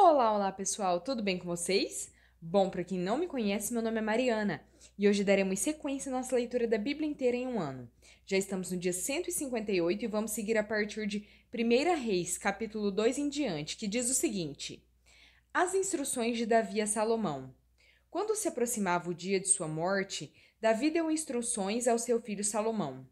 Olá pessoal, tudo bem com vocês? Bom, para quem não me conhece, meu nome é Mariana e hoje daremos sequência à nossa leitura da Bíblia inteira em um ano. Já estamos no dia 158 e vamos seguir a partir de 1 Reis, capítulo 2 em diante, que diz o seguinte: As instruções de Davi a Salomão. Quando se aproximava o dia de sua morte, Davi deu instruções ao seu filho Salomão.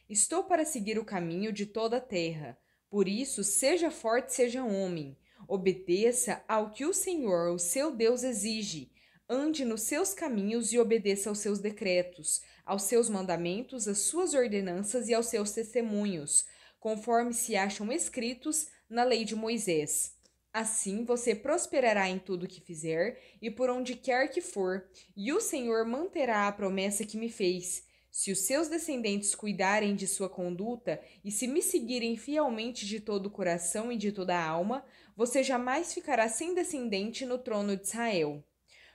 Estou para seguir o caminho de toda a terra, por isso seja forte, seja homem. Obedeça ao que o Senhor, o seu Deus, exige. Ande nos seus caminhos e obedeça aos seus decretos, aos seus mandamentos, às suas ordenanças e aos seus testemunhos, conforme se acham escritos na lei de Moisés. Assim você prosperará em tudo que fizer e por onde quer que for, e o Senhor manterá a promessa que me fez. Se os seus descendentes cuidarem de sua conduta e se me seguirem fielmente de todo o coração e de toda a alma, você jamais ficará sem descendente no trono de Israel.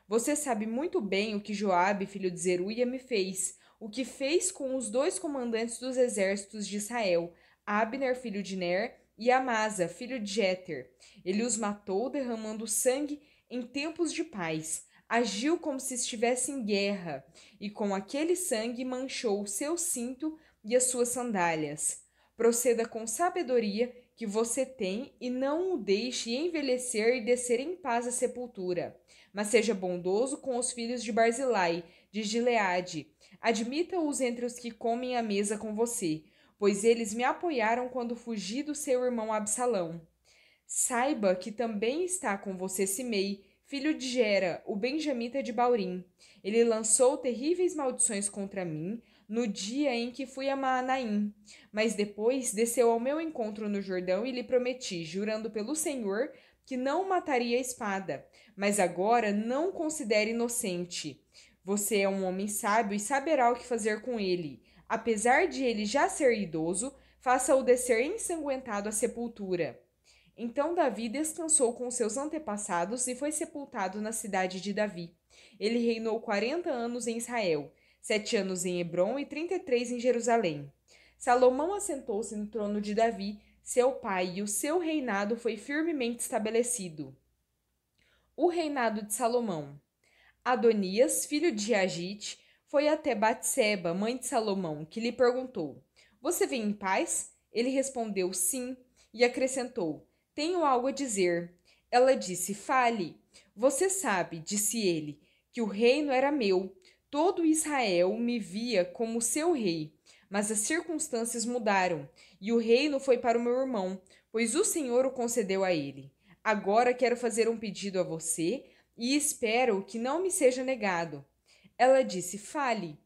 Você sabe muito bem o que Joabe, filho de Zeruia, me fez, o que fez com os dois comandantes dos exércitos de Israel, Abner, filho de Ner, e Amasa, filho de Jeter. Ele os matou derramando sangue em tempos de paz. Agiu como se estivesse em guerra, e com aquele sangue manchou o seu cinto e as suas sandálias. Proceda com sabedoria que você tem e não o deixe envelhecer e descer em paz à sepultura. Mas seja bondoso com os filhos de Barzilai, de Gileade. Admita-os entre os que comem à mesa com você, pois eles me apoiaram quando fugi do seu irmão Absalão. Saiba que também está com você Simei, filho de Gera, o benjamita de Baurim. Ele lançou terríveis maldições contra mim no dia em que fui a Maanaim. Mas depois desceu ao meu encontro no Jordão e lhe prometi, jurando pelo Senhor, que não mataria a espada. Mas agora não o considere inocente. Você é um homem sábio e saberá o que fazer com ele. Apesar de ele já ser idoso, faça-o descer ensanguentado à sepultura. Então Davi descansou com seus antepassados e foi sepultado na cidade de Davi. Ele reinou 40 anos em Israel, 7 anos em Hebrom e 33 em Jerusalém. Salomão assentou-se no trono de Davi, seu pai, e o seu reinado foi firmemente estabelecido. O reinado de Salomão. Adonias, filho de Agite, foi até Batseba, mãe de Salomão, que lhe perguntou: Você vem em paz? Ele respondeu sim, e acrescentou: Tenho algo a dizer. Ela disse: Fale. Você sabe, disse ele, que o reino era meu. Todo Israel me via como seu rei. Mas as circunstâncias mudaram, e o reino foi para o meu irmão, pois o Senhor o concedeu a ele. Agora quero fazer um pedido a você, e espero que não me seja negado. Ela disse: Fale.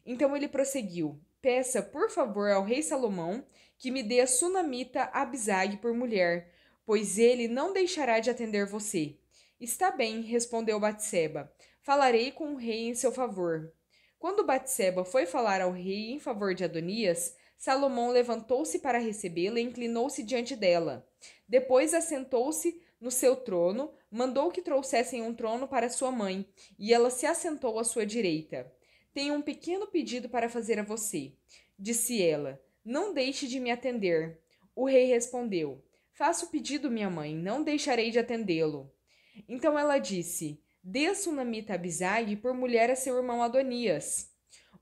Então ele prosseguiu: Peça, por favor, ao rei Salomão que me dê a sunamita Abisag por mulher, pois ele não deixará de atender você. Está bem, respondeu Batseba. Falarei com o rei em seu favor. Quando Batseba foi falar ao rei em favor de Adonias, Salomão levantou-se para recebê-la e inclinou-se diante dela. Depois assentou-se no seu trono, mandou que trouxessem um trono para sua mãe, e ela se assentou à sua direita. Tenho um pequeno pedido para fazer a você, disse ela. Não deixe de me atender. O rei respondeu: Faça o pedido, minha mãe, não deixarei de atendê-lo. Então ela disse: Dê a sunamita Abisag por mulher a seu irmão Adonias.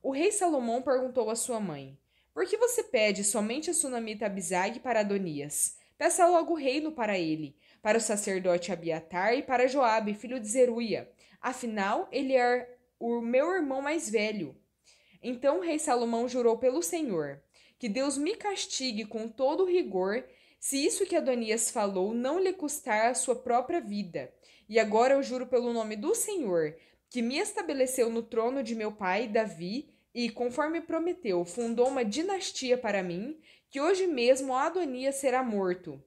O rei Salomão perguntou à sua mãe: Por que você pede somente a sunamita Abisag para Adonias? Peça logo o reino para ele, para o sacerdote Abiatar e para Joabe, filho de Zeruia. Afinal, ele é o meu irmão mais velho. Então o rei Salomão jurou pelo Senhor: Que Deus me castigue com todo o rigor, se isso que Adonias falou não lhe custar a sua própria vida. E agora eu juro pelo nome do Senhor, que me estabeleceu no trono de meu pai, Davi, e, conforme prometeu, fundou uma dinastia para mim, que hoje mesmo Adonias será morto.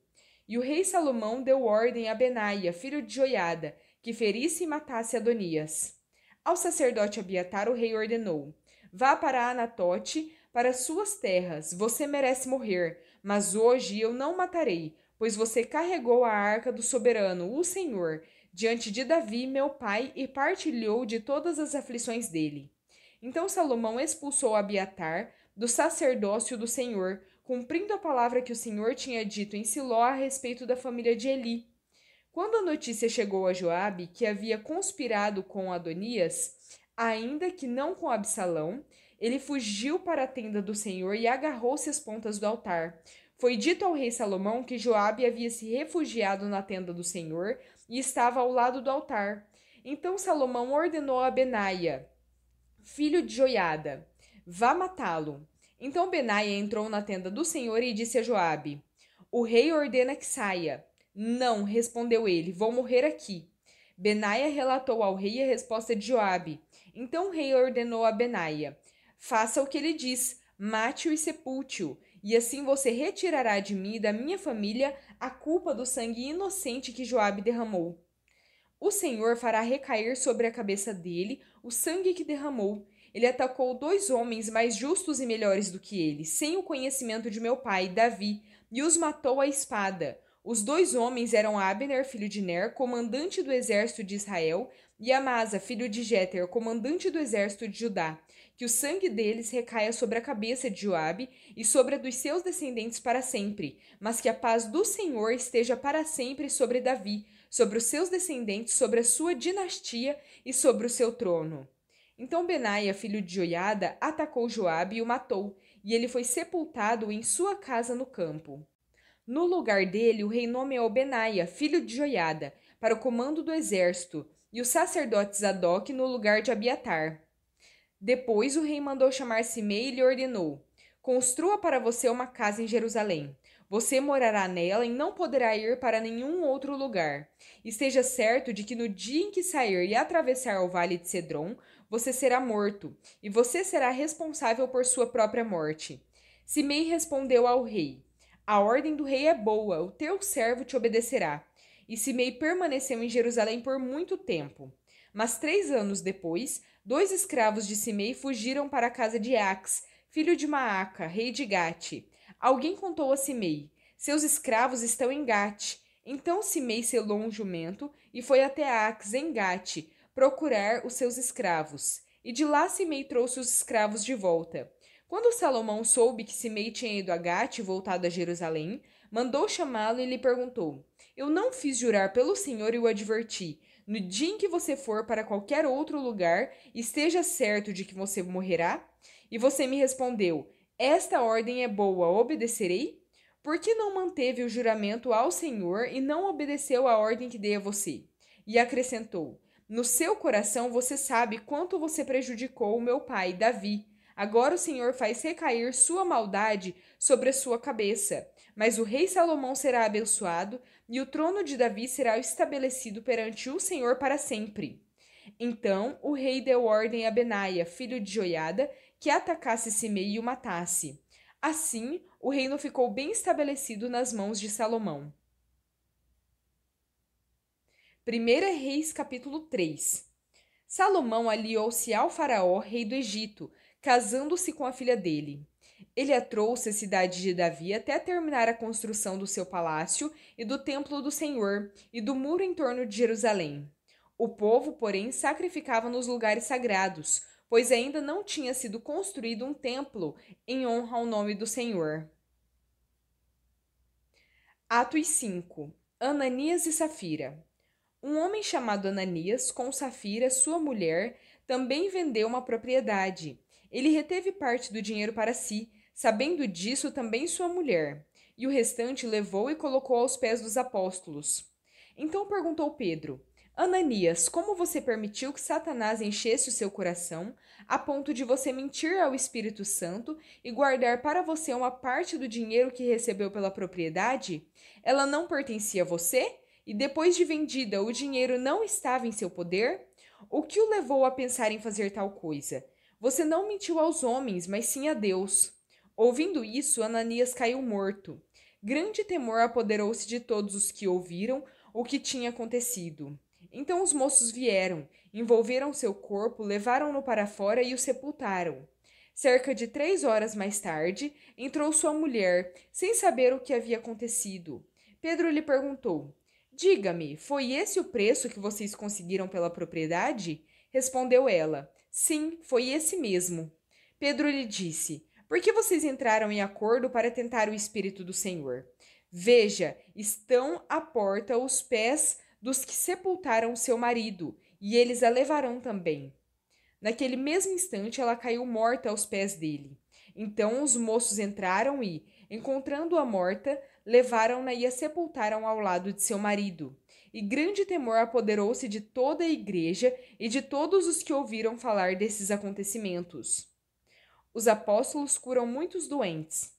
E o rei Salomão deu ordem a Benaia, filho de Joiada, que ferisse e matasse Adonias. Ao sacerdote Abiatar o rei ordenou: Vá para Anatote, para suas terras, você merece morrer, mas hoje eu não matarei, pois você carregou a arca do soberano, o Senhor, diante de Davi, meu pai, e partilhou de todas as aflições dele. Então Salomão expulsou Abiatar do sacerdócio do Senhor, cumprindo a palavra que o Senhor tinha dito em Siló a respeito da família de Eli. Quando a notícia chegou a Joabe que havia conspirado com Adonias, ainda que não com Absalão, ele fugiu para a tenda do Senhor e agarrou-se às pontas do altar. Foi dito ao rei Salomão que Joabe havia se refugiado na tenda do Senhor e estava ao lado do altar. Então Salomão ordenou a Benaia, filho de Joiada: vá matá-lo. Então Benaia entrou na tenda do Senhor e disse a Joabe: o rei ordena que saia. Não, respondeu ele, vou morrer aqui. Benaia relatou ao rei a resposta de Joabe. Então o rei ordenou a Benaia: faça o que ele diz, mate-o e sepulte-o, e assim você retirará de mim e da minha família a culpa do sangue inocente que Joabe derramou. O Senhor fará recair sobre a cabeça dele o sangue que derramou. Ele atacou 2 homens mais justos e melhores do que ele, sem o conhecimento de meu pai, Davi, e os matou à espada. Os 2 homens eram Abner, filho de Ner, comandante do exército de Israel, e Amasa, filho de Jéter, comandante do exército de Judá. Que o sangue deles recaia sobre a cabeça de Joabe e sobre a dos seus descendentes para sempre, mas que a paz do Senhor esteja para sempre sobre Davi, sobre os seus descendentes, sobre a sua dinastia e sobre o seu trono. Então Benaia, filho de Joiada, atacou Joabe e o matou, e ele foi sepultado em sua casa no campo. No lugar dele, o rei nomeou Benaia, filho de Joiada, para o comando do exército, e o sacerdote Zadok no lugar de Abiatar. Depois o rei mandou chamar Simei e lhe ordenou: construa para você uma casa em Jerusalém. Você morará nela e não poderá ir para nenhum outro lugar. Esteja certo de que no dia em que sair e atravessar o vale de Cedron, você será morto, e você será responsável por sua própria morte. Simei respondeu ao rei: a ordem do rei é boa, o teu servo te obedecerá. E Simei permaneceu em Jerusalém por muito tempo. Mas 3 anos depois, 2 escravos de Simei fugiram para a casa de Ax, filho de Maaca, rei de Gate. Alguém contou a Simei: seus escravos estão em Gate. Então Simei selou um jumento e foi até Ax, em Gate, procurar os seus escravos. E de lá Simei trouxe os escravos de volta. Quando Salomão soube que Simei tinha ido a Gate e voltado a Jerusalém, mandou chamá-lo e lhe perguntou: eu não fiz jurar pelo Senhor e o adverti: no dia em que você for para qualquer outro lugar, esteja certo de que você morrerá? E você me respondeu: esta ordem é boa, obedecerei? Por que não manteve o juramento ao Senhor e não obedeceu a ordem que dei a você? E acrescentou: no seu coração você sabe quanto você prejudicou o meu pai, Davi. Agora o Senhor faz recair sua maldade sobre a sua cabeça. Mas o rei Salomão será abençoado, e o trono de Davi será estabelecido perante o Senhor para sempre. Então o rei deu ordem a Benaia, filho de Joiada, que atacasse Simei e o matasse. Assim, o reino ficou bem estabelecido nas mãos de Salomão. 1 Reis, capítulo 3. Salomão aliou-se ao faraó, rei do Egito, casando-se com a filha dele. Ele a trouxe à cidade de Davi até terminar a construção do seu palácio e do templo do Senhor e do muro em torno de Jerusalém. O povo, porém, sacrificava nos lugares sagrados, pois ainda não tinha sido construído um templo em honra ao nome do Senhor. Atos 5. Ananias e Safira. Um homem chamado Ananias, com Safira, sua mulher, também vendeu uma propriedade. Ele reteve parte do dinheiro para si, sabendo disso também sua mulher, e o restante levou e colocou aos pés dos apóstolos. Então perguntou Pedro: Ananias, como você permitiu que Satanás enchesse o seu coração, a ponto de você mentir ao Espírito Santo e guardar para você uma parte do dinheiro que recebeu pela propriedade? Ela não pertencia a você? E depois de vendida, o dinheiro não estava em seu poder? O que o levou a pensar em fazer tal coisa? Você não mentiu aos homens, mas sim a Deus. Ouvindo isso, Ananias caiu morto. Grande temor apoderou-se de todos os que ouviram o que tinha acontecido. Então os moços vieram, envolveram seu corpo, levaram-no para fora e o sepultaram. Cerca de 3 horas mais tarde, entrou sua mulher, sem saber o que havia acontecido. Pedro lhe perguntou: diga-me, foi esse o preço que vocês conseguiram pela propriedade? Respondeu ela: sim, foi esse mesmo. Pedro lhe disse: por que vocês entraram em acordo para tentar o Espírito do Senhor? Veja, estão à porta os pés dos que sepultaram seu marido, e eles a levarão também. Naquele mesmo instante, ela caiu morta aos pés dele. Então os moços entraram e, encontrando-a morta, levaram-na e a sepultaram ao lado de seu marido. E grande temor apoderou-se de toda a igreja e de todos os que ouviram falar desses acontecimentos. Os apóstolos curam muitos doentes.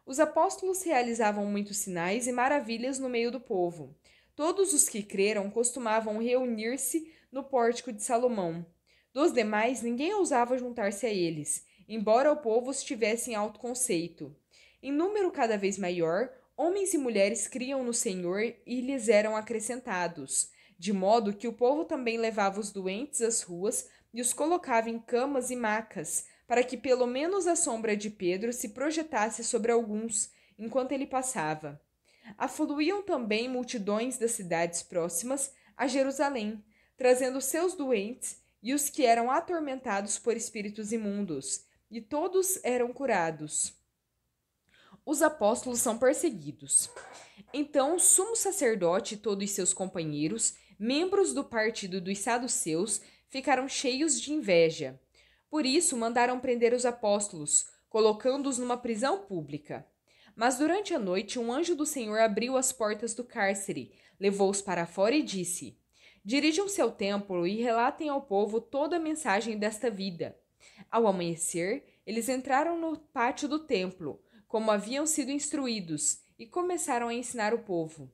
Os apóstolos realizavam muitos sinais e maravilhas no meio do povo. Todos os que creram costumavam reunir-se no pórtico de Salomão. Dos demais, ninguém ousava juntar-se a eles, embora o povo estivesse em alto conceito. Em número cada vez maior, homens e mulheres criam no Senhor e lhes eram acrescentados, de modo que o povo também levava os doentes às ruas e os colocava em camas e macas, para que pelo menos a sombra de Pedro se projetasse sobre alguns, enquanto ele passava. Afluíam também multidões das cidades próximas a Jerusalém, trazendo seus doentes e os que eram atormentados por espíritos imundos, e todos eram curados. Os apóstolos são perseguidos. Então o sumo sacerdote e todos seus companheiros, membros do partido dos saduceus, ficaram cheios de inveja. Por isso mandaram prender os apóstolos, colocando-os numa prisão pública. Mas durante a noite um anjo do Senhor abriu as portas do cárcere, levou-os para fora e disse: Dirijam-se ao templo e relatem ao povo toda a mensagem desta vida. Ao amanhecer, eles entraram no pátio do templo, como haviam sido instruídos, e começaram a ensinar o povo.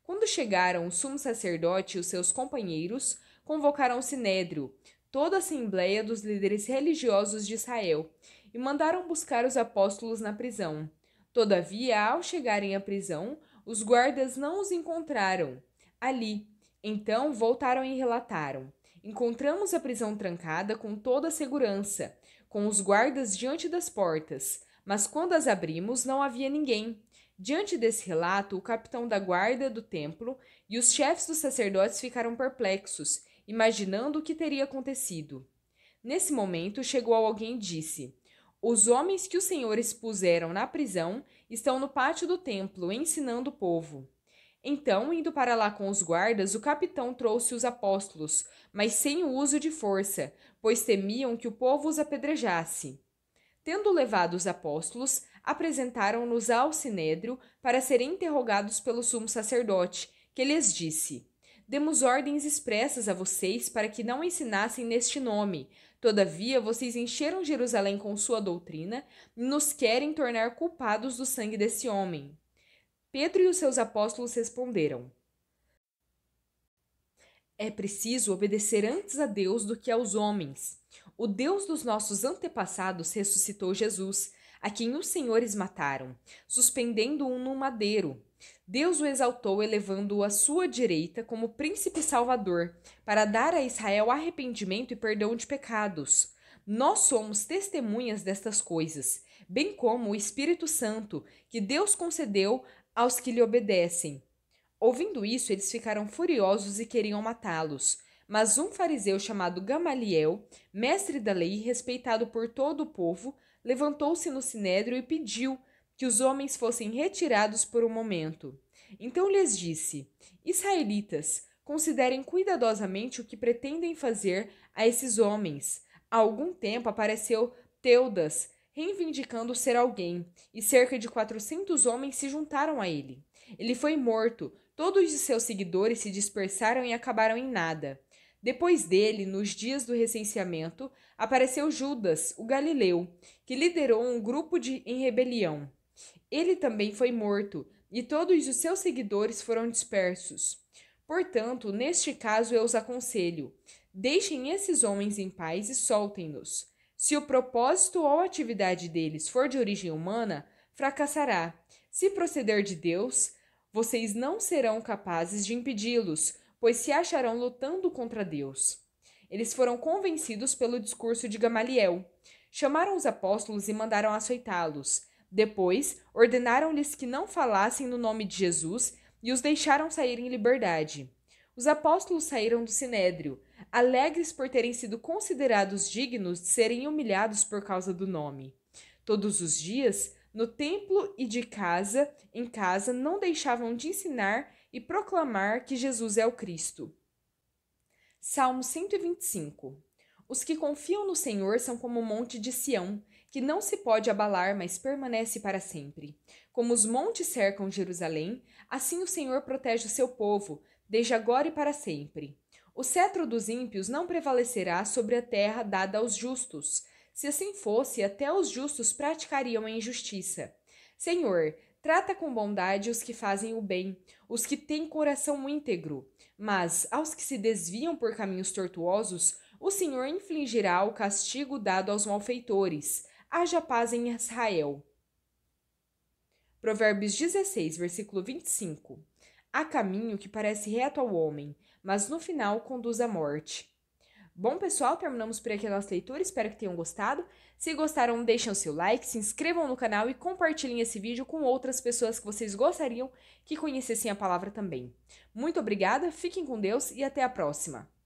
Quando chegaram o sumo sacerdote e os seus companheiros, convocaram o sinédrio, toda a assembleia dos líderes religiosos de Israel, e mandaram buscar os apóstolos na prisão. Todavia, ao chegarem à prisão, os guardas não os encontraram ali. Então voltaram e relataram: Encontramos a prisão trancada com toda a segurança, com os guardas diante das portas, mas quando as abrimos não havia ninguém. Diante desse relato, o capitão da guarda do templo e os chefes dos sacerdotes ficaram perplexos, imaginando o que teria acontecido. Nesse momento, chegou alguém e disse: Os homens que os senhores puseram na prisão estão no pátio do templo, ensinando o povo. Então, indo para lá com os guardas, o capitão trouxe os apóstolos, mas sem o uso de força, pois temiam que o povo os apedrejasse. Tendo levado os apóstolos, apresentaram-nos ao sinédrio para serem interrogados pelo sumo sacerdote, que lhes disse: Demos ordens expressas a vocês para que não ensinassem neste nome. Todavia, vocês encheram Jerusalém com sua doutrina e nos querem tornar culpados do sangue desse homem. Pedro e os seus apóstolos responderam: É preciso obedecer antes a Deus do que aos homens. O Deus dos nossos antepassados ressuscitou Jesus, a quem os senhores mataram, suspendendo-o num madeiro. Deus o exaltou, elevando-o à sua direita como príncipe salvador, para dar a Israel arrependimento e perdão de pecados. Nós somos testemunhas destas coisas, bem como o Espírito Santo, que Deus concedeu aos que lhe obedecem. Ouvindo isso, eles ficaram furiosos e queriam matá-los. Mas um fariseu chamado Gamaliel, mestre da lei e respeitado por todo o povo, levantou-se no sinédrio e pediu que os homens fossem retirados por um momento. Então lhes disse: Israelitas, considerem cuidadosamente o que pretendem fazer a esses homens. Há algum tempo apareceu Teudas, reivindicando ser alguém, e cerca de 400 homens se juntaram a ele. Ele foi morto, todos os seus seguidores se dispersaram e acabaram em nada. Depois dele, nos dias do recenseamento, apareceu Judas, o galileu, que liderou um grupo em rebelião. Ele também foi morto, e todos os seus seguidores foram dispersos. Portanto, neste caso eu os aconselho: deixem esses homens em paz e soltem-nos. Se o propósito ou a atividade deles for de origem humana, fracassará. Se proceder de Deus, vocês não serão capazes de impedi-los, pois se acharão lutando contra Deus. Eles foram convencidos pelo discurso de Gamaliel. Chamaram os apóstolos e mandaram açoitá-los. Depois, ordenaram-lhes que não falassem no nome de Jesus e os deixaram sair em liberdade. Os apóstolos saíram do sinédrio, alegres por terem sido considerados dignos de serem humilhados por causa do nome. Todos os dias, no templo e de casa em casa, não deixavam de ensinar e proclamar que Jesus é o Cristo. Salmo 125. Os que confiam no Senhor são como o monte de Sião, que não se pode abalar, mas permanece para sempre. Como os montes cercam Jerusalém, assim o Senhor protege o seu povo, desde agora e para sempre. O cetro dos ímpios não prevalecerá sobre a terra dada aos justos. Se assim fosse, até os justos praticariam a injustiça. Senhor, trata com bondade os que fazem o bem, os que têm coração íntegro. Mas, aos que se desviam por caminhos tortuosos, o Senhor infligirá o castigo dado aos malfeitores. Haja paz em Israel. Provérbios 16, versículo 25. Há caminho que parece reto ao homem, mas no final conduz à morte. Bom, pessoal, terminamos por aqui a nossa leitura, espero que tenham gostado. Se gostaram, deixem o seu like, se inscrevam no canal e compartilhem esse vídeo com outras pessoas que vocês gostariam que conhecessem a palavra também. Muito obrigada, fiquem com Deus e até a próxima!